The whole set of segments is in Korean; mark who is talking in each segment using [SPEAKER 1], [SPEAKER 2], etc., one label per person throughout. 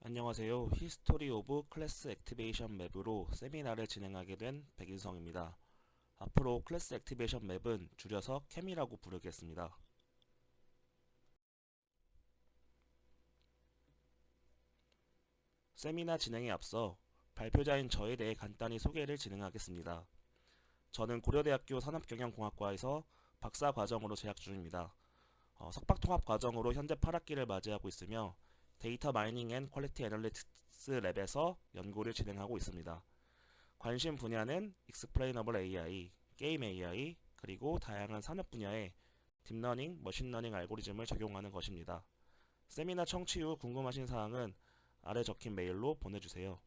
[SPEAKER 1] 안녕하세요. 히스토리 오브 클래스 액티베이션 맵으로 세미나를 진행하게 된 백인성입니다. 앞으로 클래스 액티베이션 맵은 줄여서 캠이라고 부르겠습니다. 세미나 진행에 앞서 발표자인 저에 대해 간단히 소개를 진행하겠습니다. 저는 고려대학교 산업경영공학과에서 박사 과정으로 재학 중입니다. 석박통합 과정으로 현재 8학기를 맞이하고 있으며 데이터 마이닝 앤 퀄리티 애널리틱스 랩에서 연구를 진행하고 있습니다. 관심 분야는 익스플레이너블 AI, 게임 AI, 그리고 다양한 산업 분야의 딥러닝, 머신러닝 알고리즘을 적용하는 것입니다. 세미나 청취 후 궁금하신 사항은 아래 적힌 메일로 보내주세요.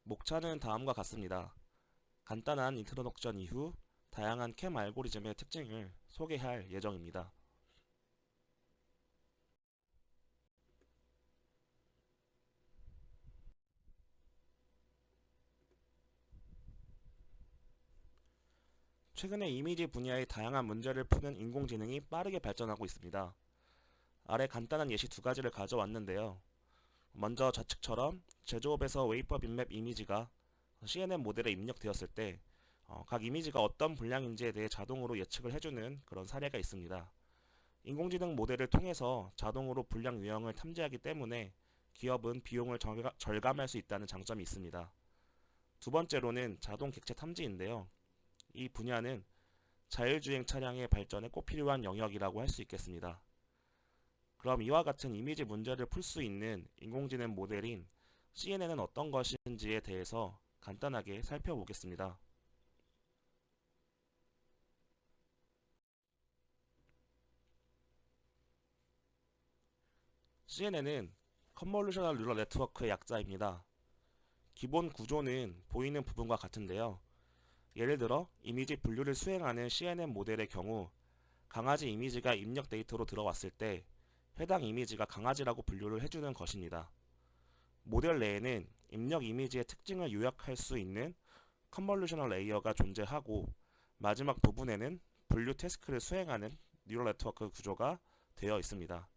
[SPEAKER 1] 목차는 다음과 같습니다. 간단한 인트로덕션 이후 다양한 캠 알고리즘의 특징을 소개할 예정입니다. 최근에 이미지 분야의 다양한 문제를 푸는 인공지능이 빠르게 발전하고 있습니다. 아래 간단한 예시 두 가지를 가져왔는데요. 먼저 좌측처럼 제조업에서 웨이퍼 빈맵 이미지가 CNN 모델에 입력되었을 때 각 이미지가 어떤 분량인지에 대해 자동으로 예측을 해주는 그런 사례가 있습니다. 인공지능 모델을 통해서 자동으로 분량 유형을 탐지하기 때문에 기업은 비용을 절감할 수 있다는 장점이 있습니다. 두 번째로는 자동 객체 탐지인데요. 이 분야는 자율주행 차량의 발전에 꼭 필요한 영역이라고 할 수 있겠습니다. 그럼 이와 같은 이미지 문제를 풀 수 있는 인공지능 모델인 CNN은 어떤 것인지에 대해서 간단하게 살펴보겠습니다. CNN은 컨볼루셔널 뉴럴 네트워크의 약자입니다. 기본 구조는 보이는 부분과 같은데요. 예를 들어 이미지 분류를 수행하는 CNN 모델의 경우 강아지 이미지가 입력 데이터로 들어왔을 때 해당 이미지가 강아지라고 분류를 해주는 것입니다. 모델 내에는 입력 이미지의 특징을 요약할 수 있는 컨볼루셔널 레이어가 존재하고 마지막 부분에는 분류 태스크를 수행하는 뉴럴 네트워크 구조가 되어 있습니다.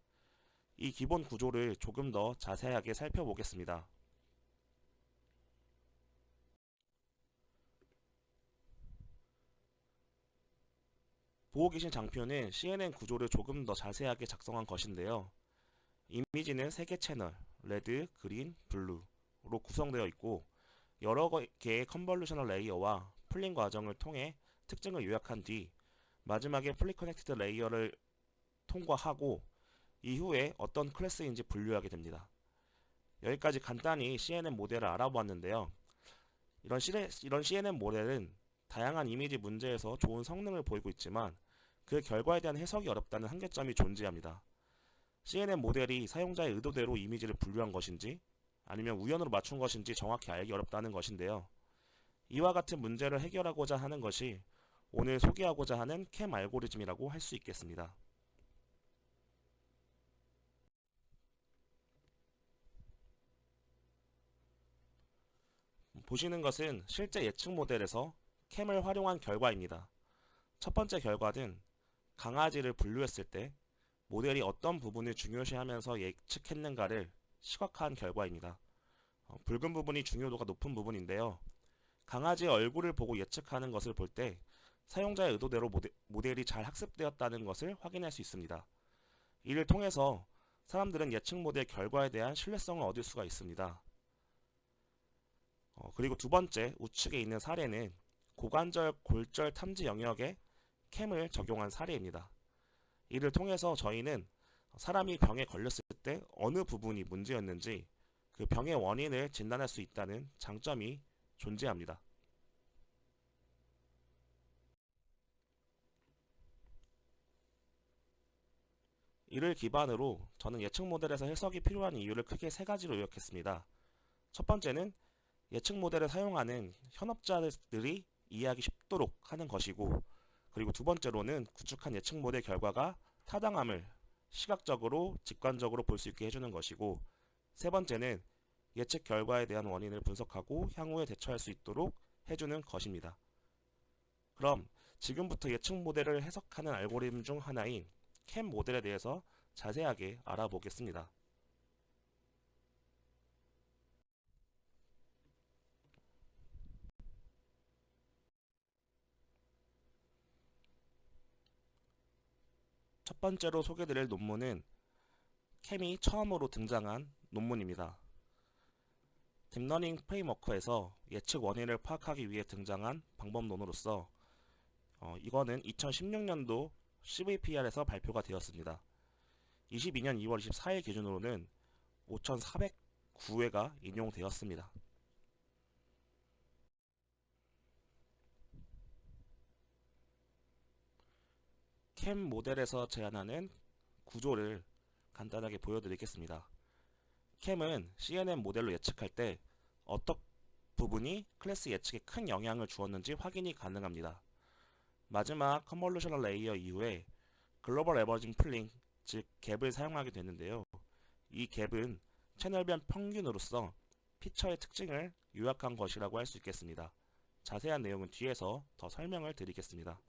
[SPEAKER 1] 이 기본 구조를 조금 더 자세하게 살펴보겠습니다. 보고 계신 장표는 CNN 구조를 조금 더 자세하게 작성한 것인데요. 이미지는 3개 채널, 레드, 그린, 블루로 구성되어 있고 여러 개의 컨볼루셔널 레이어와 풀링 과정을 통해 특징을 요약한 뒤 마지막에 풀리 커넥티드 레이어를 통과하고 이후에 어떤 클래스인지 분류하게 됩니다. 여기까지 간단히 CNN 모델을 알아보았는데요. 이런 CNN 모델은 다양한 이미지 문제에서 좋은 성능을 보이고 있지만 그 결과에 대한 해석이 어렵다는 한계점이 존재합니다. CNN 모델이 사용자의 의도대로 이미지를 분류한 것인지 아니면 우연으로 맞춘 것인지 정확히 알기 어렵다는 것인데요. 이와 같은 문제를 해결하고자 하는 것이 오늘 소개하고자 하는 캠 알고리즘이라고 할 수 있겠습니다. 보시는 것은 실제 예측 모델에서 캠을 활용한 결과입니다. 첫 번째 결과는 강아지를 분류했을 때 모델이 어떤 부분을 중요시하면서 예측했는가를 시각화한 결과입니다. 붉은 부분이 중요도가 높은 부분인데요. 강아지의 얼굴을 보고 예측하는 것을 볼 때 사용자의 의도대로 모델이 잘 학습되었다는 것을 확인할 수 있습니다. 이를 통해서 사람들은 예측 모델 결과에 대한 신뢰성을 얻을 수가 있습니다. 그리고 두 번째 우측에 있는 사례는 고관절 골절 탐지 영역에 캠을 적용한 사례입니다. 이를 통해서 저희는 사람이 병에 걸렸을 때 어느 부분이 문제였는지 그 병의 원인을 진단할 수 있다는 장점이 존재합니다. 이를 기반으로 저는 예측 모델에서 해석이 필요한 이유를 크게 세 가지로 요약했습니다. 첫 번째는 예측 모델을 사용하는 현업자들이 이해하기 쉽도록 하는 것이고, 그리고 두 번째로는 구축한 예측 모델 결과가 타당함을 시각적으로 직관적으로 볼 수 있게 해주는 것이고, 세 번째는 예측 결과에 대한 원인을 분석하고 향후에 대처할 수 있도록 해주는 것입니다. 그럼 지금부터 예측 모델을 해석하는 알고리즘 중 하나인 캠 모델에 대해서 자세하게 알아보겠습니다. 첫 번째로 소개드릴 논문은 캠이 처음으로 등장한 논문입니다. 딥러닝 프레임워크에서 예측 원인을 파악하기 위해 등장한 방법론으로서 이거는 2016년도 CVPR에서 발표가 되었습니다. 22년 2월 24일 기준으로는 5,409회가 인용되었습니다. 캠 모델에서 제안하는 구조를 간단하게 보여드리겠습니다. 캠은 CNN 모델로 예측할 때 어떤 부분이 클래스 예측에 큰 영향을 주었는지 확인이 가능합니다. 마지막 컨볼루셔널 레이어 이후에 글로벌 에버징 플링, 즉 갭을 사용하게 되는데요. 이 갭은 채널별 평균으로서 피처의 특징을 요약한 것이라고 할 수 있겠습니다. 자세한 내용은 뒤에서 더 설명을 드리겠습니다.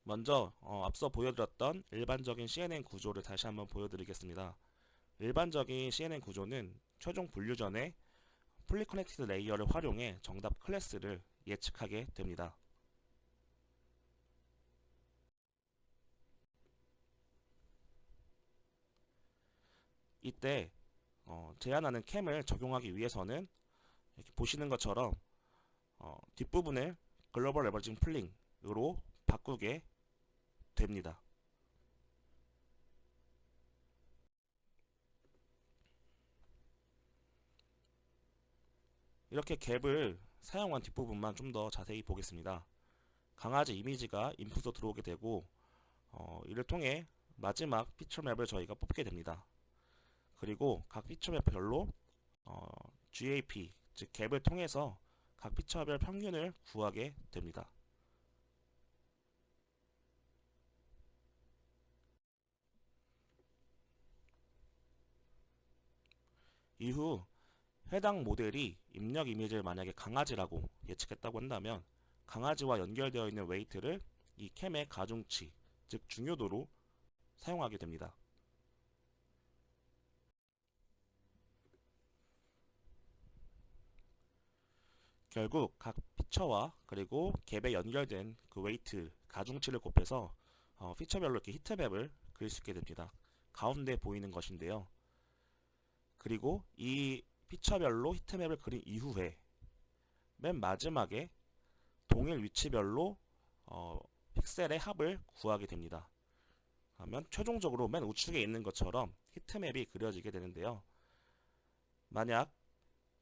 [SPEAKER 1] 먼저 앞서 보여드렸던 일반적인 CNN 구조를 다시 한번 보여드리겠습니다. 일반적인 CNN 구조는 최종 분류 전에 풀리 커넥티드 레이어를 활용해 정답 클래스를 예측하게 됩니다. 이때 제안하는 캠을 적용하기 위해서는 이렇게 보시는 것처럼 뒷부분을 글로벌 에버징 플링으로 바꾸게 됩니다. 이렇게 갭을 사용한 뒷부분만 좀 더 자세히 보겠습니다. 강아지 이미지가 인풋으로 들어오게 되고 이를 통해 마지막 피처맵을 저희가 뽑게 됩니다. 그리고 각 피처맵별로 GAP, 즉 갭을 통해서 각 피처별 평균을 구하게 됩니다. 이후 해당 모델이 입력 이미지를 만약에 강아지라고 예측했다고 한다면 강아지와 연결되어 있는 웨이트를 이 캠의 가중치, 즉 중요도로 사용하게 됩니다. 결국 각 피처와 그리고 갭에 연결된 그 웨이트, 가중치를 곱해서 피처별로 이렇게 히트맵을 그릴 수 있게 됩니다. 가운데 보이는 것인데요. 그리고 이 피처별로 히트맵을 그린 이후에 맨 마지막에 동일 위치별로 픽셀의 합을 구하게 됩니다. 그러면 최종적으로 맨 우측에 있는 것처럼 히트맵이 그려지게 되는데요. 만약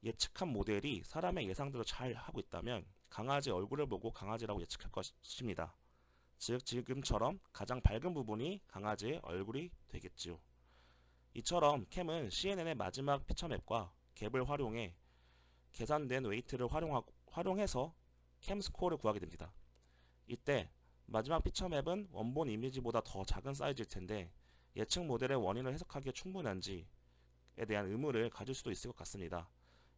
[SPEAKER 1] 예측한 모델이 사람의 예상대로 잘 하고 있다면 강아지 얼굴을 보고 강아지라고 예측할 것입니다. 즉 지금처럼 가장 밝은 부분이 강아지의 얼굴이 되겠지요. 이처럼 캠은 CNN의 마지막 피처맵과 갭을 활용해 계산된 웨이트를 활용해서 캠 스코어를 구하게 됩니다. 이때 마지막 피처맵은 원본 이미지보다 더 작은 사이즈일 텐데 예측 모델의 원인을 해석하기에 충분한지에 대한 의문을 가질 수도 있을 것 같습니다.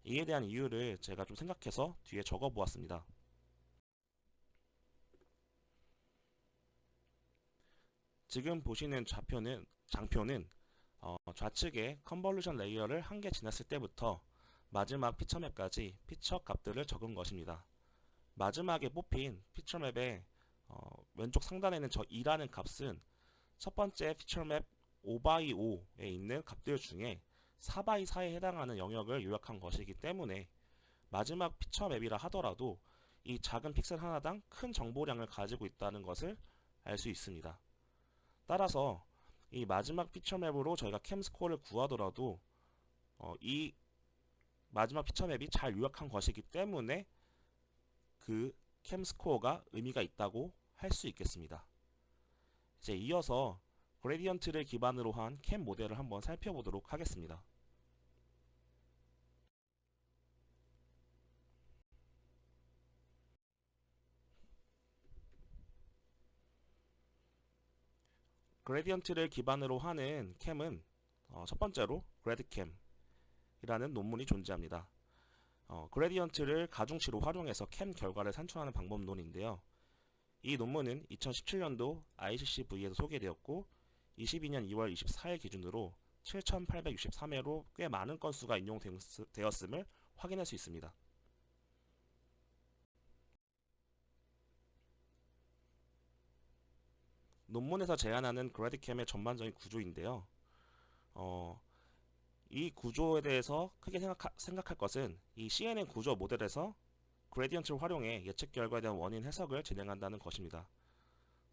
[SPEAKER 1] 이에 대한 이유를 제가 좀 생각해서 뒤에 적어 보았습니다. 지금 보시는 장표는 좌측에 컨볼루션 레이어를 한 개 지났을 때부터 마지막 피처맵까지 피처 값들을 적은 것입니다. 마지막에 뽑힌 피처맵의 왼쪽 상단에 있는 저 2라는 값은 첫 번째 피처맵 5x5에 있는 값들 중에 4x4에 해당하는 영역을 요약한 것이기 때문에 마지막 피처맵이라 하더라도 이 작은 픽셀 하나당 큰 정보량을 가지고 있다는 것을 알 수 있습니다. 따라서 이 마지막 피처맵으로 저희가 캠 스코어를 구하더라도 이 마지막 피처맵이 잘 요약한 것이기 때문에 그 캠 스코어가 의미가 있다고 할 수 있겠습니다. 이제 이어서 그레디언트를 기반으로 한 캠 모델을 한번 살펴보도록 하겠습니다. 그레디언트를 기반으로 하는 캠은 첫 번째로 그래드캠이라는 논문이 존재합니다. 그레디언트를 가중치로 활용해서 캠 결과를 산출하는 방법론인데요. 이 논문은 2017년도 ICCV에서 소개되었고 22년 2월 24일 기준으로 7,863회로 꽤 많은 건수가 인용되었음을 확인할 수 있습니다. 논문에서 제안하는 그래디캠의 전반적인 구조인데요. 어, 이 구조에 대해서 크게 생각할 것은 이 CNN 구조 모델에서 그레디언트를 활용해 예측 결과에 대한 원인 해석을 진행한다는 것입니다.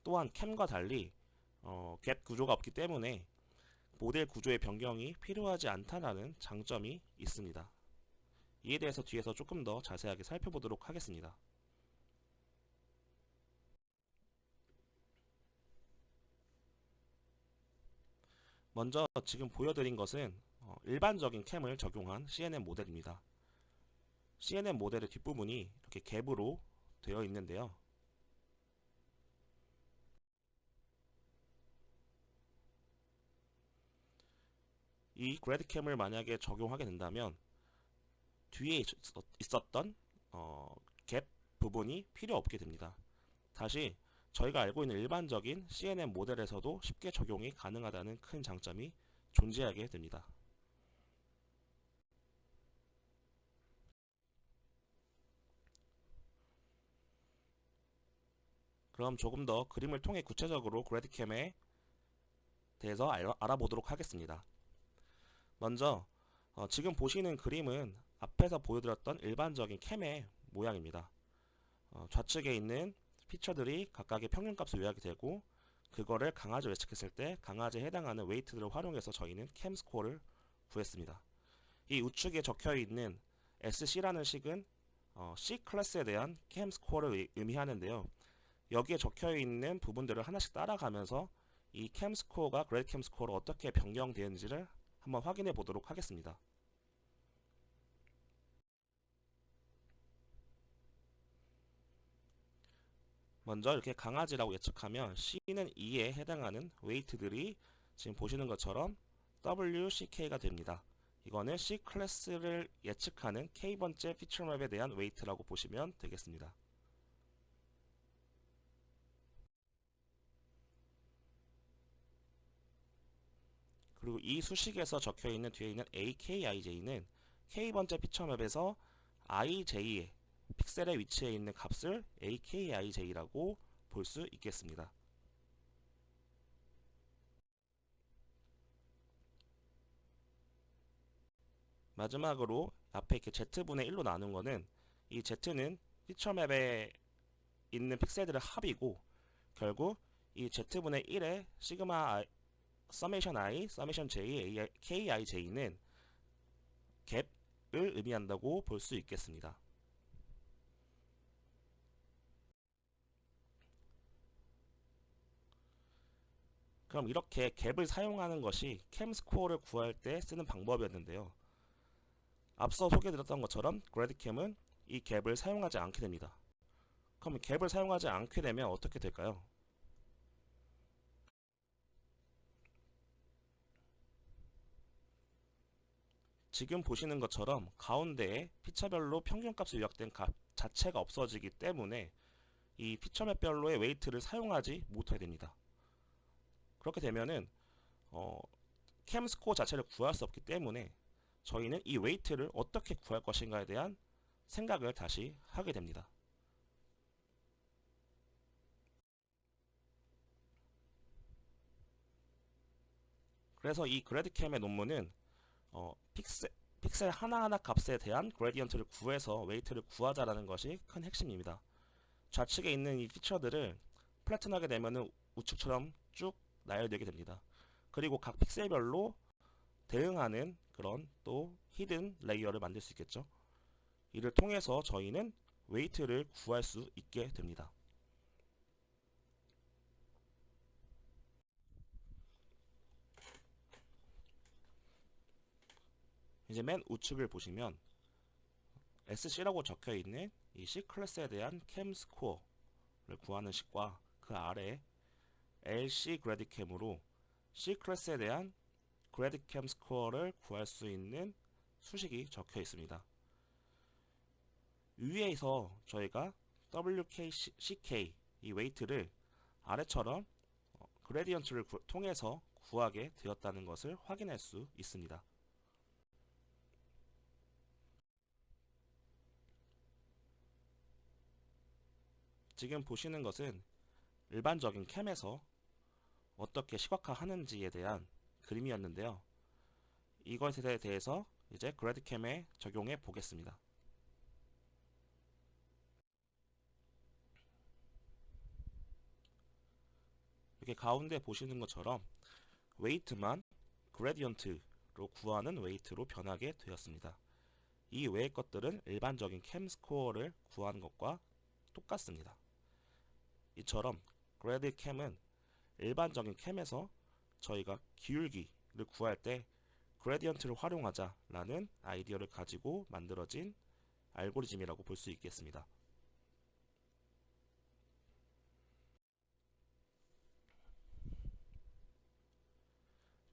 [SPEAKER 1] 또한 캠과 달리 갭 구조가 없기 때문에 모델 구조의 변경이 필요하지 않다는 장점이 있습니다. 이에 대해서 뒤에서 조금 더 자세하게 살펴보도록 하겠습니다. 먼저 지금 보여드린 것은 일반적인 캠을 적용한 CNN 모델입니다. CNN 모델의 뒷부분이 이렇게 갭으로 되어 있는데요. 이 그래드캠을 만약에 적용하게 된다면 뒤에 있었던 갭 부분이 필요 없게 됩니다. 다시 저희가 알고 있는 일반적인 CNN 모델에서도 쉽게 적용이 가능하다는 큰 장점이 존재하게 됩니다. 그럼 조금 더 그림을 통해 구체적으로 그래드캠에 대해서 알아보도록 하겠습니다. 먼저 지금 보시는 그림은 앞에서 보여드렸던 일반적인 캠의 모양입니다. 좌측에 있는 피처들이 각각의 평균값으로 요약이 되고 그거를 강아지로 예측했을 때 강아지에 해당하는 웨이트들을 활용해서 저희는 캠 스코어를 구했습니다. 이 우측에 적혀 있는 SC라는 식은 C 클래스에 대한 캠 스코어를 의미하는데요. 여기에 적혀 있는 부분들을 하나씩 따라가면서 이 캠 스코어가 그레이드 캠 스코어로 어떻게 변경되는지를 한번 확인해 보도록 하겠습니다. 먼저 이렇게 강아지라고 예측하면 C는 2에 해당하는 웨이트들이 지금 보시는 것처럼 WCK가 됩니다. 이거는 C 클래스를 예측하는 K번째 피처맵에 대한 웨이트라고 보시면 되겠습니다. 그리고 이 수식에서 적혀 있는 뒤에 있는 AKIJ는 K번째 피처맵에서 IJ의 픽셀의 위치에 있는 값을 AKIJ라고 볼 수 있겠습니다. 마지막으로 앞에 이렇게 Z분의 1로 나눈 거는 이 Z는 피처맵에 있는 픽셀들의 합이고 결국 이 Z분의 1의 시그마 I, 서메이션 I, 서메이션 J, KIJ는 갭을 의미한다고 볼 수 있겠습니다. 그럼 이렇게 갭을 사용하는 것이 캠 스코어를 구할 때 쓰는 방법이었는데요. 앞서 소개드렸던 것처럼 그래드캠은 이 갭을 사용하지 않게 됩니다. 그럼 갭을 사용하지 않게 되면 어떻게 될까요? 지금 보시는 것처럼 가운데에 피처별로 평균값이 요약된 값 자체가 없어지기 때문에 이 피처맵별로의 웨이트를 사용하지 못하게 됩니다. 그렇게 되면은 캠 스코어 자체를 구할 수 없기 때문에 저희는 이 웨이트를 어떻게 구할 것인가에 대한 생각을 다시 하게 됩니다. 그래서 이 그래드캠의 논문은 픽셀 하나하나 값에 대한 그레디언트를 구해서 웨이트를 구하자라는 것이 큰 핵심입니다. 좌측에 있는 이 피처들을 플래튼하게 되면 우측처럼 쭉 나열되게 됩니다. 그리고 각 픽셀별로 대응하는 그런 또 히든 레이어를 만들 수 있겠죠. 이를 통해서 저희는 웨이트를 구할 수 있게 됩니다. 이제 맨 우측을 보시면 SC라고 적혀 있는 이 C 클래스에 대한 캠 스코어를 구하는 식과 그 아래 LC 그래디캠으로 C 클래스에 대한 그래디캠 스코어를 구할 수 있는 수식이 적혀 있습니다. 위에서 저희가 WK, 이 웨이트를 아래처럼 그레디언트를 통해서 구하게 되었다는 것을 확인할 수 있습니다. 지금 보시는 것은 일반적인 캠에서 어떻게 시각화하는지에 대한 그림이었는데요. 이것에 대해서 이제 그래드캠에 적용해 보겠습니다. 이렇게 가운데 보시는 것처럼 웨이트만 그레디언트로 구하는 웨이트로 변하게 되었습니다. 이 외의 것들은 일반적인 캠 스코어를 구하는 것과 똑같습니다. 이처럼 그래드 캠은 일반적인 캠에서 저희가 기울기를 구할 때 그레디언트를 활용하자라는 아이디어를 가지고 만들어진 알고리즘이라고 볼 수 있겠습니다.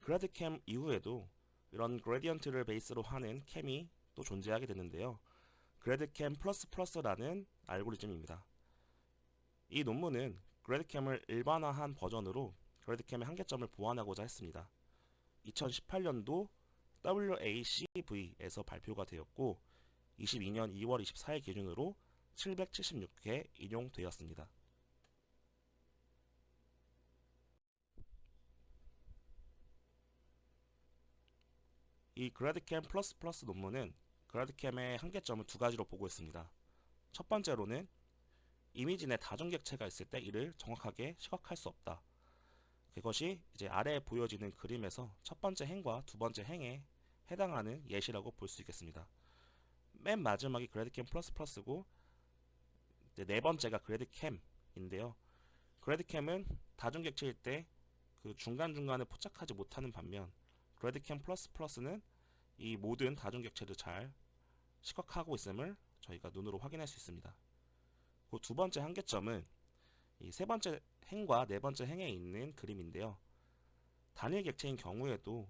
[SPEAKER 1] 그래드캠 이후에도 이런 그레디언트를 베이스로 하는 캠이 또 존재하게 되는데요. 그래드캠 플러스라는 알고리즘입니다. 이 논문은 그래드캠을 일반화한 버전으로 그래드캠의 한계점을 보완하고자 했습니다. 2018년도 WACV에서 발표가 되었고 22년 2월 24일 기준으로 776회 인용되었습니다. 이 그래드캠 플러스 논문은 그래드캠의 한계점을 두 가지로 보고 있습니다. 첫 번째로는 이미지 내 다중객체가 있을 때 이를 정확하게 시각화할 수 없다. 그것이 이제 아래에 보여지는 그림에서 첫 번째 행과 두 번째 행에 해당하는 예시라고 볼 수 있겠습니다. 맨 마지막이 그래드캠 플러스고 네 번째가 그래드캠인데요. 그래드캠은 다중객체일 때 그 중간중간에 포착하지 못하는 반면 그래드캠 플러스는 이 모든 다중객체를 잘 시각화하고 있음을 저희가 눈으로 확인할 수 있습니다. 그 두 번째 한계점은 이 세 번째 행과 네 번째 행에 있는 그림인데요. 단일 객체인 경우에도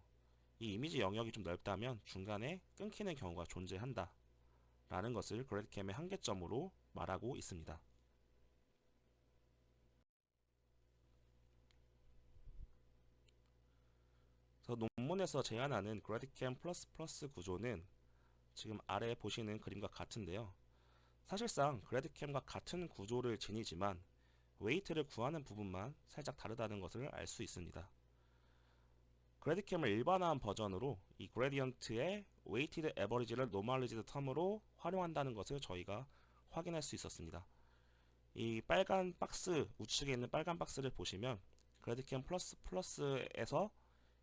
[SPEAKER 1] 이 이미지 영역이 좀 넓다면 중간에 끊기는 경우가 존재한다 라는 것을 그래드캠의 한계점으로 말하고 있습니다. 그래서 논문에서 제안하는 그래드캠 플러스 구조는 지금 아래 보시는 그림과 같은데요. 사실상 그래드캠과 같은 구조를 지니지만 웨이트를 구하는 부분만 살짝 다르다는 것을 알 수 있습니다. 그래드캠을 일반화한 버전으로 이 그레디언트의 웨이티드 에버리지를 노멀리지드 텀으로 활용한다는 것을 저희가 확인할 수 있었습니다. 이 빨간 박스 우측에 있는 빨간 박스를 보시면 그래드캠 플러스에서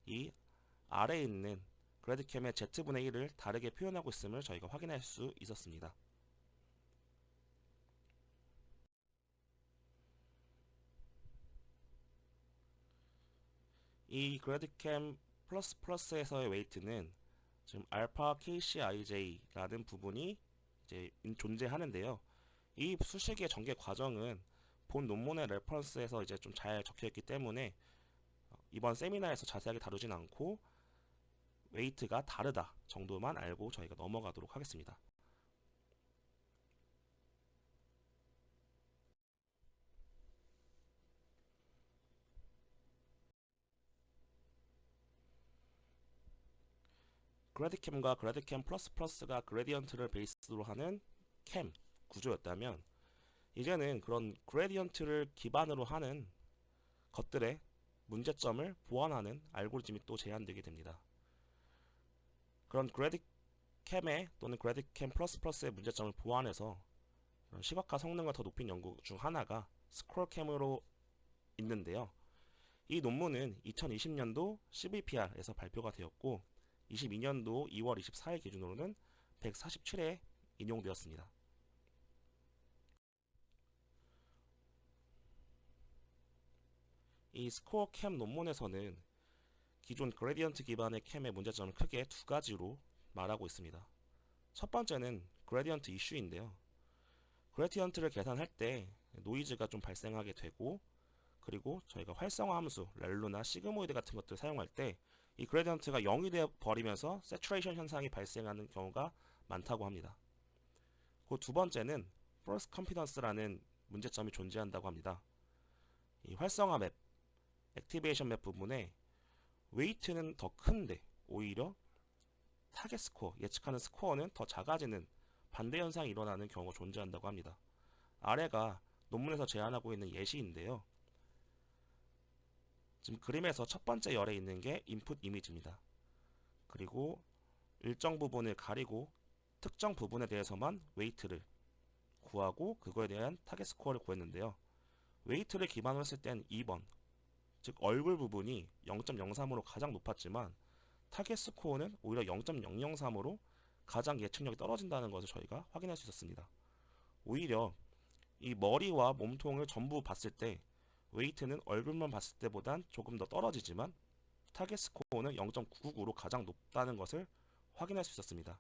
[SPEAKER 1] 이 아래에 있는 그래드캠의 Z분의 1을 다르게 표현하고 있음을 저희가 확인할 수 있었습니다. 이 그래드캠 플러스에서의 웨이트는 지금 알파 KCIJ라는 부분이 이제 존재하는데요. 이 수식의 전개 과정은 본 논문의 레퍼런스에서 이제 좀 잘 적혀 있기 때문에 이번 세미나에서 자세하게 다루진 않고 웨이트가 다르다 정도만 알고 저희가 넘어가도록 하겠습니다. 그래드캠과 그래드캠 플러스가 그레디언트를 베이스로 하는 캠 구조였다면 이제는 그런 그레디언트를 기반으로 하는 것들의 문제점을 보완하는 알고리즘이 또 제안되게 됩니다. 그런 그래드캠의 또는 그래드캠 플러스의 문제점을 보완해서 시각화 성능을 더 높인 연구 중 하나가 스크롤캠으로 있는데요. 이 논문은 2020년도 CVPR에서 발표가 되었고 22년도 2월 24일 기준으로는 147회 인용되었습니다. 이 스코어 캠 논문에서는 기존 그레디언트 기반의 캠의 문제점을 크게 두 가지로 말하고 있습니다. 첫 번째는 그레디언트 이슈인데요. 그레디언트를 계산할 때 노이즈가 좀 발생하게 되고 그리고 저희가 활성화 함수 렐루나 시그모이드 같은 것들을 사용할 때 이 그레디언트가 0이 되어 버리면서 세츄레이션 현상이 발생하는 경우가 많다고 합니다. 그 두 번째는 false confidence라는 문제점이 존재한다고 합니다. 이 활성화 맵, 액티베이션 맵 부분에 웨이트는 더 큰데 오히려 타겟 스코어, 예측하는 스코어는 더 작아지는 반대 현상이 일어나는 경우가 존재한다고 합니다. 아래가 논문에서 제안하고 있는 예시인데요. 지금 그림에서 첫 번째 열에 있는 게 인풋 이미지입니다. 그리고 일정 부분을 가리고 특정 부분에 대해서만 웨이트를 구하고 그거에 대한 타겟 스코어를 구했는데요. 웨이트를 기반으로 했을 땐 2번, 즉 얼굴 부분이 0.03으로 가장 높았지만 타겟 스코어는 오히려 0.003으로 가장 예측력이 떨어진다는 것을 저희가 확인할 수 있었습니다. 오히려 이 머리와 몸통을 전부 봤을 때 웨이트는 얼굴만 봤을 때보단 조금 더 떨어지지만 타겟 스코어는 0.99로 가장 높다는 것을 확인할 수 있었습니다.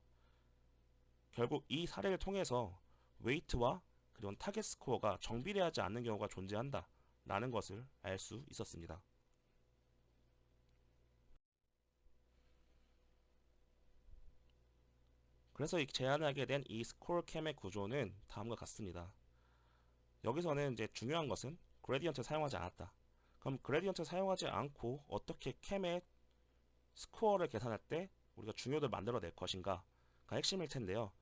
[SPEAKER 1] 결국 이 사례를 통해서 웨이트와 그리고 타겟 스코어가 정비례하지 않는 경우가 존재한다 라는 것을 알 수 있었습니다. 그래서 제안하게 된 이 스코어 캠의 구조는 다음과 같습니다. 여기서는 이제 중요한 것은 그레디언트를 사용하지 않았다. 그럼 그레디언트를 사용하지 않고 어떻게 캠의 스코어를 계산할 때 우리가 중요도를 만들어낼 것인가가 핵심일 텐데요.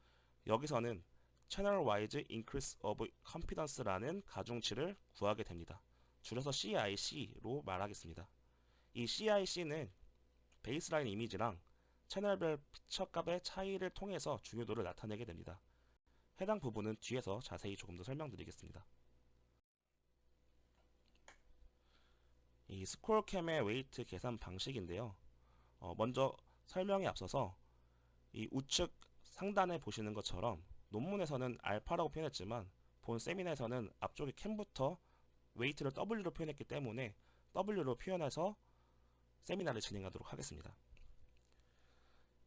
[SPEAKER 1] 여기서는 Channel Wise Increase of Confidence라는 가중치를 구하게 됩니다. 줄여서 CIC로 말하겠습니다. 이 CIC는 베이스라인 이미지랑 채널별 피처 값의 차이를 통해서 중요도를 나타내게 됩니다. 해당 부분은 뒤에서 자세히 조금 더 설명드리겠습니다. 이 스콜캠의 웨이트 계산 방식인데요. 먼저 설명에 앞서서 이 우측 상단에 보시는 것처럼 논문에서는 알파라고 표현했지만 본 세미나에서는 앞쪽에 캠부터 웨이트를 W로 표현했기 때문에 W로 표현해서 세미나를 진행하도록 하겠습니다.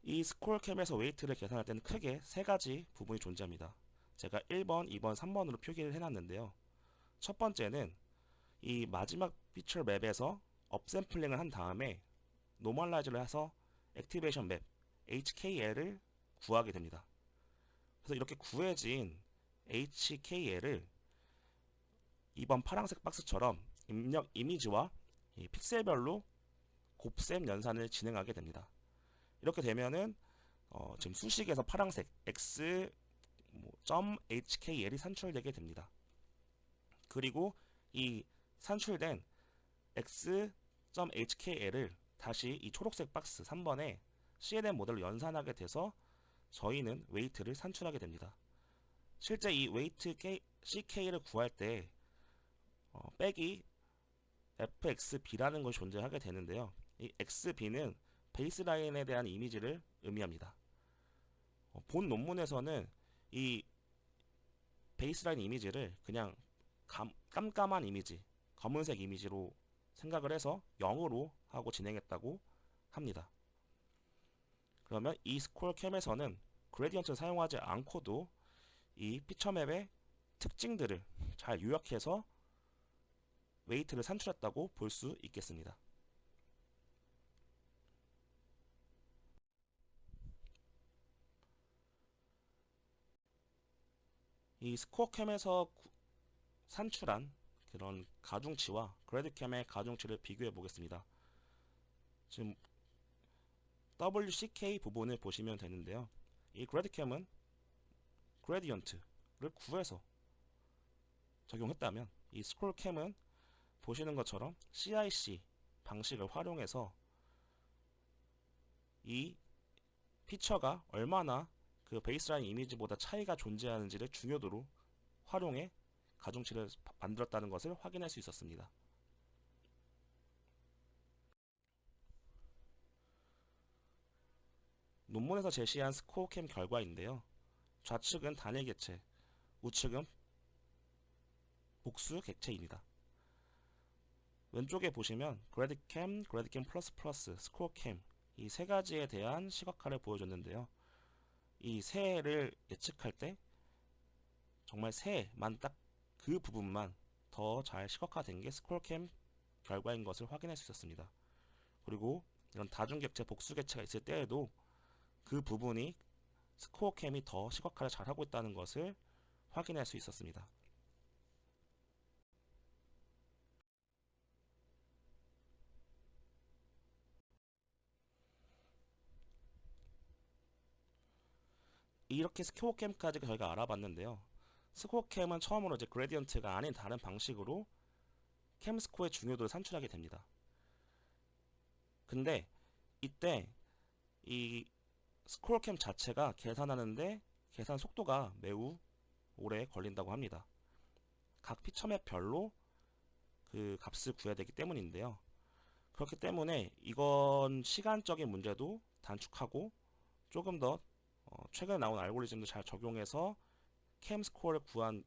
[SPEAKER 1] 이 스콜캠에서 웨이트를 계산할 때는 크게 세 가지 부분이 존재합니다. 제가 1번, 2번, 3번으로 표기를 해놨는데요. 첫 번째는 이 마지막 피처 맵에서 업샘플링을 한 다음에 노멀라이즈를 해서 액티베이션 맵 HKL을 구하게 됩니다. 그래서 이렇게 구해진 HKL을 2번 파란색 박스처럼 입력 이미지와 이 픽셀별로 곱셈 연산을 진행하게 됩니다. 이렇게 되면은 지금 수식에서 파란색 x.hkl이 산출되게 됩니다. 그리고 이 산출된 x.hkl을 다시 이 초록색 박스 3번에 CNN 모델로 연산하게 돼서 저희는 웨이트를 산출하게 됩니다. 실제 이 웨이트 CK를 구할 때 빼기 fxb라는 것이 존재하게 되는데요. 이 xb는 베이스라인에 대한 이미지를 의미합니다. 본 논문에서는 이 베이스라인 이미지를 그냥 깜깜한 이미지, 검은색 이미지로 생각을 해서 0으로 하고 진행했다고 합니다. 그러면 이 스콜 캠에서는 그레디언트를 사용하지 않고도 이 피처맵의 특징들을 잘 요약해서 웨이트를 산출했다고 볼 수 있겠습니다. 이 스코어캠에서 산출한 그런 가중치와 그래드캠의 가중치를 비교해 보겠습니다. 지금 WCK 부분을 보시면 되는데요. 이 그래드캠은 그레디언트를 구해서 적용했다면 이 스크롤캠은 보시는 것처럼 CIC 방식을 활용해서 이 피처가 얼마나 그 베이스라인 이미지보다 차이가 존재하는지를 중요도로 활용해 가중치를 만들었다는 것을 확인할 수 있었습니다. 논문에서 제시한 스코어캠 결과인데요. 좌측은 단일 객체, 우측은 복수 객체입니다. 왼쪽에 보시면 그래드캠, 그래드캠 플러스 플러스, 스코어캠 이 세 가지에 대한 시각화를 보여줬는데요. 이 새를 예측할 때 정말 새만 딱 그 부분만 더 잘 시각화된 게 스콜캠 결과인 것을 확인할 수 있었습니다. 그리고 이런 다중객체, 복수객체가 있을 때에도 그 부분이 스코어 캠이 더 시각화를 잘하고 있다는 것을 확인할 수 있었습니다. 이렇게 스코어 캠까지 저희가 알아봤는데요. 스코어 캠은 처음으로 이제 그레디언트가 아닌 다른 방식으로 캠 스코어의 중요도를 산출하게 됩니다. 근데 이때 이 스코어 캠 자체가 계산하는데 계산 속도가 매우 오래 걸린다고 합니다. 각 피처맵별로 그 값을 구해야 되기 때문인데요. 그렇기 때문에 이건 시간적인 문제도 단축하고 조금 더 최근에 나온 알고리즘도 잘 적용해서 캠 스코어를 구한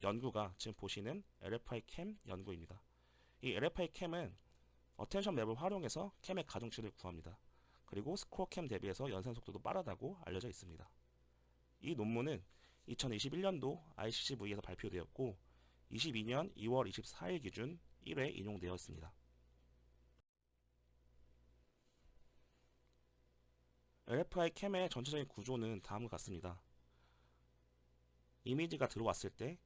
[SPEAKER 1] 연구가 지금 보시는 LFI 캠 연구입니다. 이 LFI 캠은 어텐션 맵을 활용해서 캠의 가중치를 구합니다. 그리고 스코어 캠 대비해서 연산 속도도 빠르다고 알려져 있습니다. 이 논문은 2021년도 ICCV에서 발표되었고 22년 2월 24일 기준 1회 인용되어 있습니다. LFI 캠의 전체적인 구조는 다음과 같습니다. 이미지가 들어왔을 때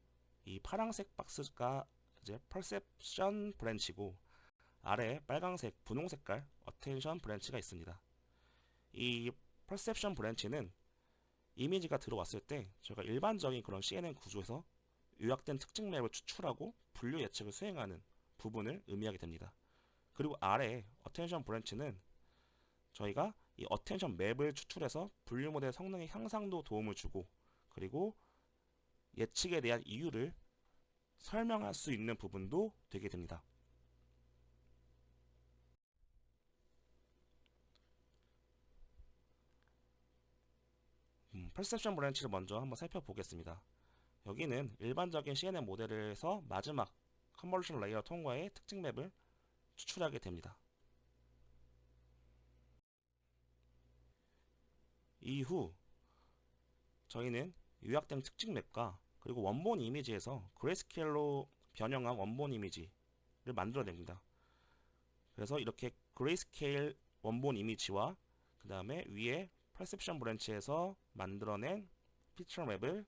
[SPEAKER 1] 이 파란색 박스가 이제 퍼셉션 브랜치고 아래에 빨강색, 분홍 색깔 어텐션 브랜치가 있습니다. 이 퍼셉션 브랜치는 이미지가 들어왔을 때 저희가 일반적인 그런 CNN 구조에서 요약된 특징 맵을 추출하고 분류 예측을 수행하는 부분을 의미하게 됩니다. 그리고 아래 어텐션 브랜치는 저희가 이 어텐션 맵을 추출해서 분류 모델 성능의 향상도 도움을 주고 그리고 예측에 대한 이유를 설명할 수 있는 부분도 되게 됩니다. 퍼셉션 브랜치를 먼저 한번 살펴보겠습니다. 여기는 일반적인 CNN 모델에서 마지막 컨볼루션 레이어 통과의 특징 맵을 추출하게 됩니다. 이후 저희는 요약된 특징 맵과 그리고 원본 이미지에서 그레이스케일로 변형한 원본 이미지를 만들어냅니다. 그래서 이렇게 그레이스케일 원본 이미지와 그 다음에 위에 퍼셉션 브랜치에서 만들어낸 피처 맵을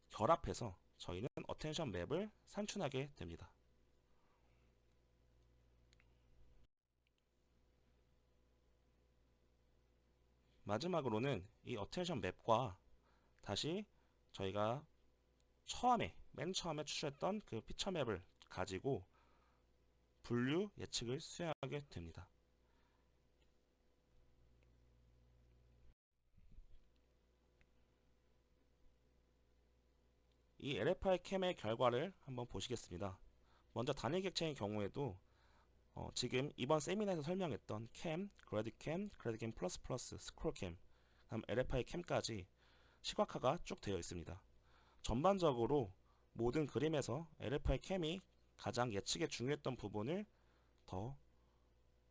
[SPEAKER 1] 결합해서 저희는 어텐션 맵을 산출하게 됩니다. 마지막으로는 이 어텐션 맵과 다시 저희가 맨 처음에 추출했던 그 피처 맵을 가지고 분류 예측을 수행하게 됩니다. 이 LFI 캠의 결과를 한번 보시겠습니다. 먼저 단일 객체의 경우에도 지금 이번 세미나에서 설명했던 캠, 그래드캠 플러스 플러스, 스크롤캠, 다음 LFI 캠까지 시각화가 쭉 되어 있습니다. 전반적으로 모든 그림에서 LFI 캠이 가장 예측에 중요했던 부분을 더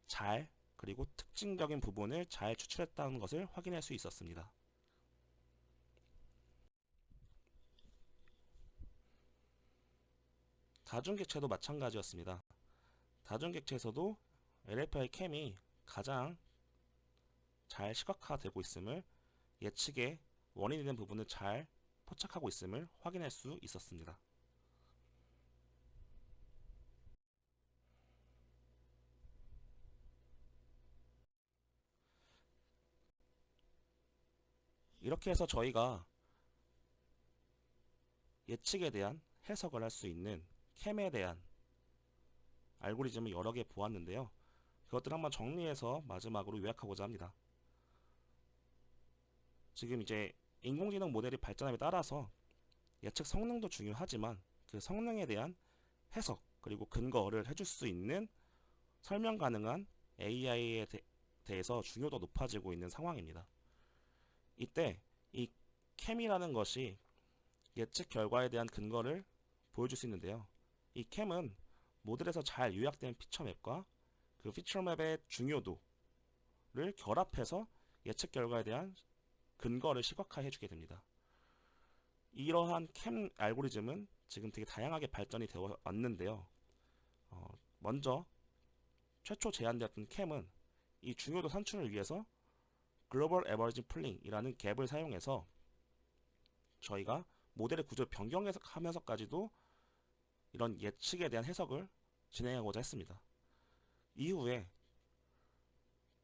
[SPEAKER 1] 잘 그리고 특징적인 부분을 잘 추출했다는 것을 확인할 수 있었습니다. 다중객체도 마찬가지였습니다. 다중객체에서도 LFI 캠이 가장 잘 시각화되고 있음을 예측에 원인이 되는 부분을 잘 포착하고 있음을 확인할 수 있었습니다. 이렇게 해서 저희가 예측에 대한 해석을 할 수 있는 캠에 대한 알고리즘을 여러 개 보았는데요. 그것들을 한번 정리해서 마지막으로 요약하고자 합니다. 지금 이제 인공지능 모델이 발전함에 따라서 예측 성능도 중요하지만 그 성능에 대한 해석 그리고 근거를 해줄 수 있는 설명 가능한 AI에 대해서 중요도가 높아지고 있는 상황입니다. 이때 이 캠이라는 것이 예측 결과에 대한 근거를 보여줄 수 있는데요. 이 캠은 모델에서 잘 요약된 피처맵과 그 피처맵의 중요도를 결합해서 예측 결과에 대한 근거를 시각화해 주게 됩니다. 이러한 캠 알고리즘은 지금 되게 다양하게 발전이 되어 왔는데요. 먼저 최초 제안되었던 캠은 이 중요도 산출을 위해서 글로벌 에버리지 풀링이라는 갭을 사용해서 저희가 모델의 구조를 변경하면서까지도 이런 예측에 대한 해석을 진행하고자 했습니다. 이후에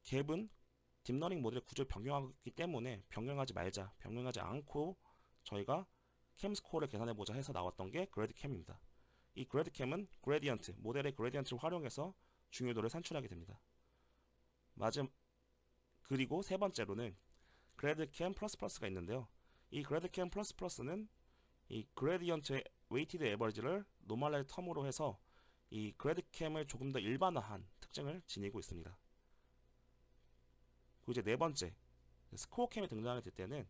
[SPEAKER 1] 갭은 딥러닝 모델의 구조를 변경하기 때문에 변경하지 않고 저희가 캠 스코어를 계산해보자 해서 나왔던 게 그래드 캠입니다. 이 그래드 캠은 그레디언트, 모델의 그레디언트를 활용해서 중요도를 산출하게 됩니다. 그리고 세 번째로는 그래드 캠 플러스 플러스가 있는데요. 이 그래드 캠 플러스 플러스는 이 그레디언트의 웨이티드 에버리지를 노멀라이즈 텀으로 해서 이 그래드 캠을 조금 더 일반화한 특징을 지니고 있습니다. 그리고 이제 네 번째, 스코어 캠이 등장할 때는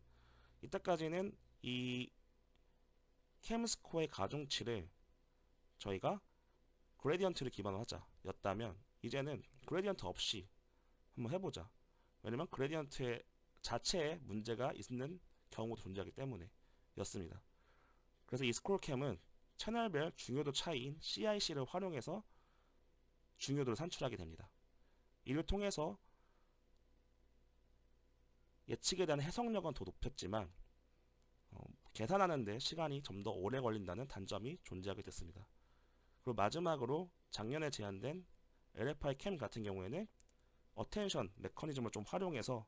[SPEAKER 1] 이때까지는 이 캠 스코어의 가중치를 저희가 그레디언트를 기반으로 하자 였다면 이제는 그레디언트 없이 한번 해보자. 왜냐면 그레디언트 자체에 문제가 있는 경우도 존재하기 때문에 였습니다. 그래서 이 스코어 캠은 채널별 중요도 차이인 CIC를 활용해서 중요도를 산출하게 됩니다. 이를 통해서 예측에 대한 해석력은 더 높였지만 계산하는데 시간이 좀 더 오래 걸린다는 단점이 존재하게 됐습니다. 그리고 마지막으로 작년에 제안된 LFI 캠 같은 경우에는 어텐션 메커니즘을 좀 활용해서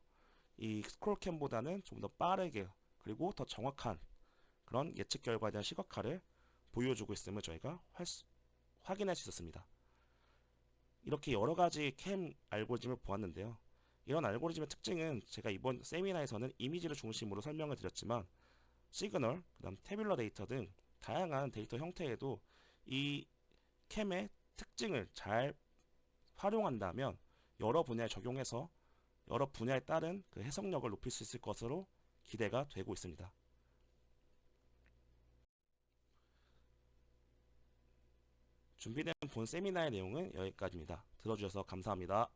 [SPEAKER 1] 이 스크롤 캠보다는 좀 더 빠르게 그리고 더 정확한 그런 예측 결과에 대한 시각화를 보여주고 있음을 저희가 확인할 수 있었습니다. 이렇게 여러 가지 캠 알고리즘을 보았는데요. 이런 알고리즘의 특징은 제가 이번 세미나에서는 이미지를 중심으로 설명을 드렸지만 시그널, 그다음 태뷸러 데이터 등 다양한 데이터 형태에도 이 캠의 특징을 잘 활용한다면 여러 분야에 적용해서 여러 분야에 따른 그 해석력을 높일 수 있을 것으로 기대가 되고 있습니다. 준비된 본 세미나의 내용은 여기까지입니다. 들어주셔서 감사합니다.